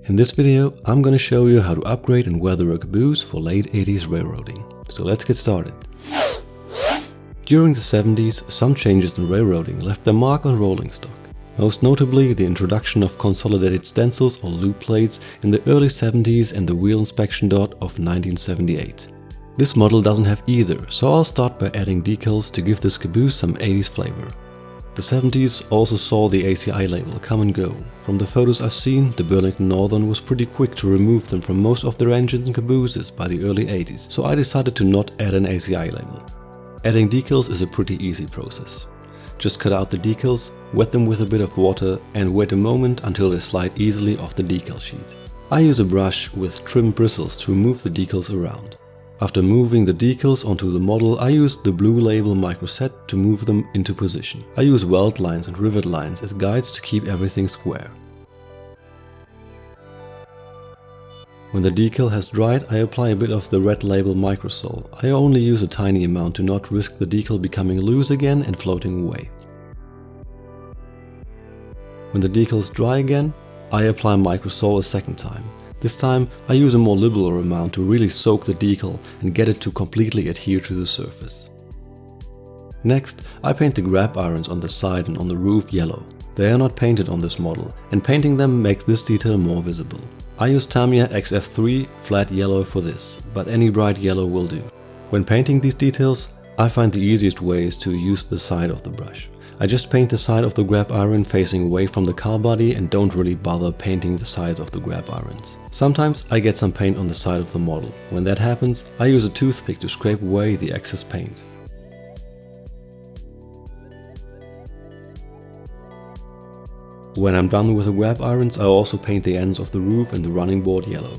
In this video, I'm gonna show you how to upgrade and weather a caboose for late 80s railroading. So let's get started. During the 70s, some changes in railroading left their mark on rolling stock. Most notably, the introduction of consolidated stencils or loop plates in the early 70s and the wheel inspection dot of 1978. This model doesn't have either, so I'll start by adding decals to give this caboose some 80s flavor. The 70s also saw the ACI label come and go. From the photos I've seen, the Burlington Northern was pretty quick to remove them from most of their engines and cabooses by the early 80s, so I decided to not add an ACI label. Adding decals is a pretty easy process. Just cut out the decals, wet them with a bit of water and wait a moment until they slide easily off the decal sheet. I use a brush with trim bristles to remove the decals around. After moving the decals onto the model, I used the blue label microset to move them into position. I use weld lines and rivet lines as guides to keep everything square. When the decal has dried, I apply a bit of the red label microsol. I only use a tiny amount to not risk the decal becoming loose again and floating away. When the decals dry again, I apply microsol a second time. This time I use a more liberal amount to really soak the decal and get it to completely adhere to the surface. Next, I paint the grab irons on the side and on the roof yellow. They are not painted on this model, and painting them makes this detail more visible. I use Tamiya XF3 flat yellow for this, but any bright yellow will do. When painting these details, I find the easiest way is to use the side of the brush. I just paint the side of the grab iron facing away from the car body and don't really bother painting the sides of the grab irons. Sometimes I get some paint on the side of the model. When that happens, I use a toothpick to scrape away the excess paint. When I'm done with the grab irons, I also paint the ends of the roof and the running board yellow.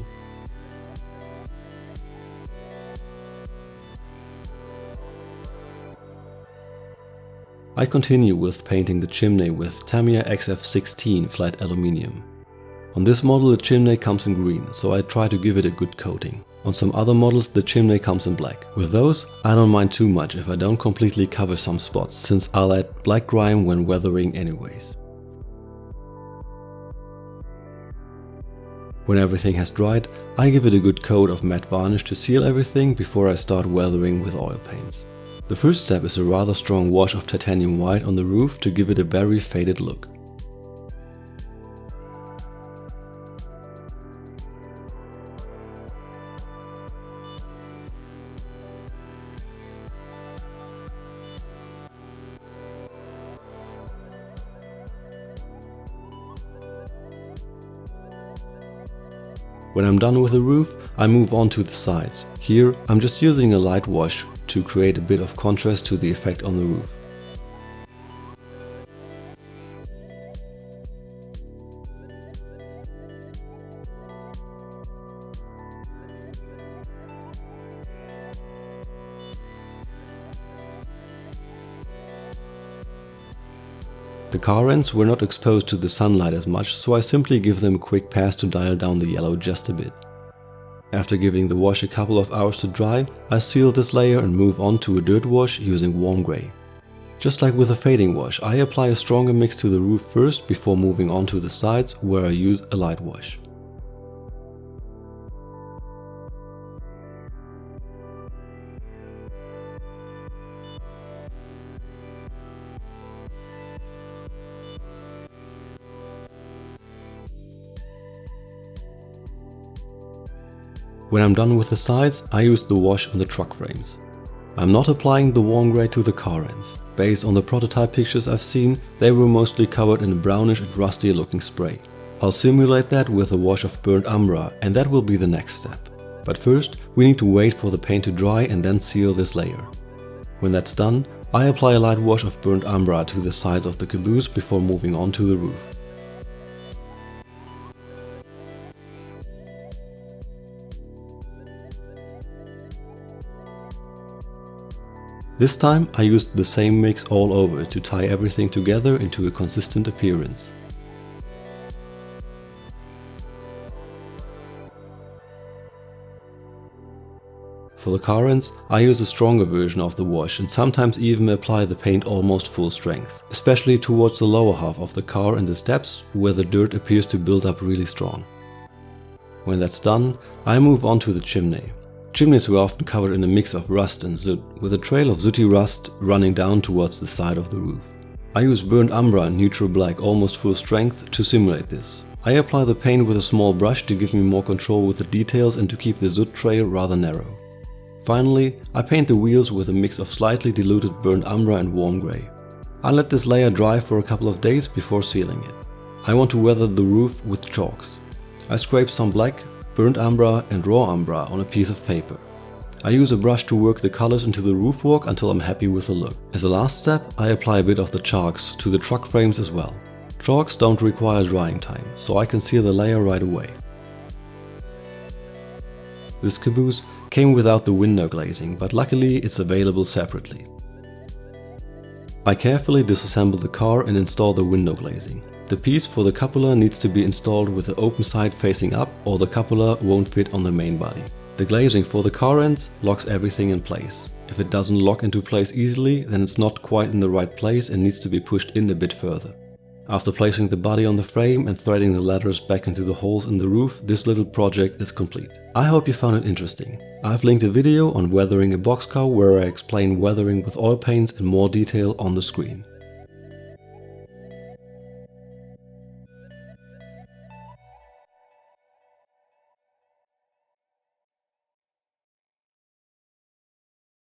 I continue with painting the chimney with Tamiya XF16 flat aluminium. On this model the chimney comes in green, so I try to give it a good coating. On some other models the chimney comes in black. With those, I don't mind too much if I don't completely cover some spots, since I'll add black grime when weathering anyways. When everything has dried, I give it a good coat of matte varnish to seal everything before I start weathering with oil paints. The first step is a rather strong wash of titanium white on the roof to give it a very faded look. When I'm done with the roof, I move on to the sides. Here, I'm just using a light wash to create a bit of contrast to the effect on the roof. The car ends were not exposed to the sunlight as much, so I simply give them a quick pass to dial down the yellow just a bit. After giving the wash a couple of hours to dry, I seal this layer and move on to a dirt wash using warm grey. Just like with a fading wash, I apply a stronger mix to the roof first before moving on to the sides where I use a light wash. When I'm done with the sides, I use the wash on the truck frames. I'm not applying the warm grey to the car ends. Based on the prototype pictures I've seen, they were mostly covered in a brownish and rusty looking spray. I'll simulate that with a wash of burnt umber, and that will be the next step. But first, we need to wait for the paint to dry and then seal this layer. When that's done, I apply a light wash of burnt umber to the sides of the caboose before moving on to the roof. This time I used the same mix all over to tie everything together into a consistent appearance. For the car ends, I use a stronger version of the wash and sometimes even apply the paint almost full strength, especially towards the lower half of the car and the steps where the dirt appears to build up really strong. When that's done, I move on to the chimney. Chimneys were often covered in a mix of rust and soot, with a trail of sooty rust running down towards the side of the roof. I use burnt umber and neutral black almost full strength to simulate this. I apply the paint with a small brush to give me more control with the details and to keep the soot trail rather narrow. Finally, I paint the wheels with a mix of slightly diluted burnt umber and warm grey. I let this layer dry for a couple of days before sealing it. I want to weather the roof with chalks. I scrape some black, burnt umber and raw umber on a piece of paper. I use a brush to work the colors into the roof work until I'm happy with the look. As a last step, I apply a bit of the chalks to the truck frames as well. Chalks don't require drying time, so I can seal the layer right away. This caboose came without the window glazing, but luckily it's available separately. I carefully disassemble the car and install the window glazing. The piece for the cupola needs to be installed with the open side facing up, or the cupola won't fit on the main body. The glazing for the car ends locks everything in place. If it doesn't lock into place easily, then it's not quite in the right place and needs to be pushed in a bit further. After placing the body on the frame and threading the ladders back into the holes in the roof, this little project is complete. I hope you found it interesting. I've linked a video on weathering a boxcar where I explain weathering with oil paints in more detail on the screen.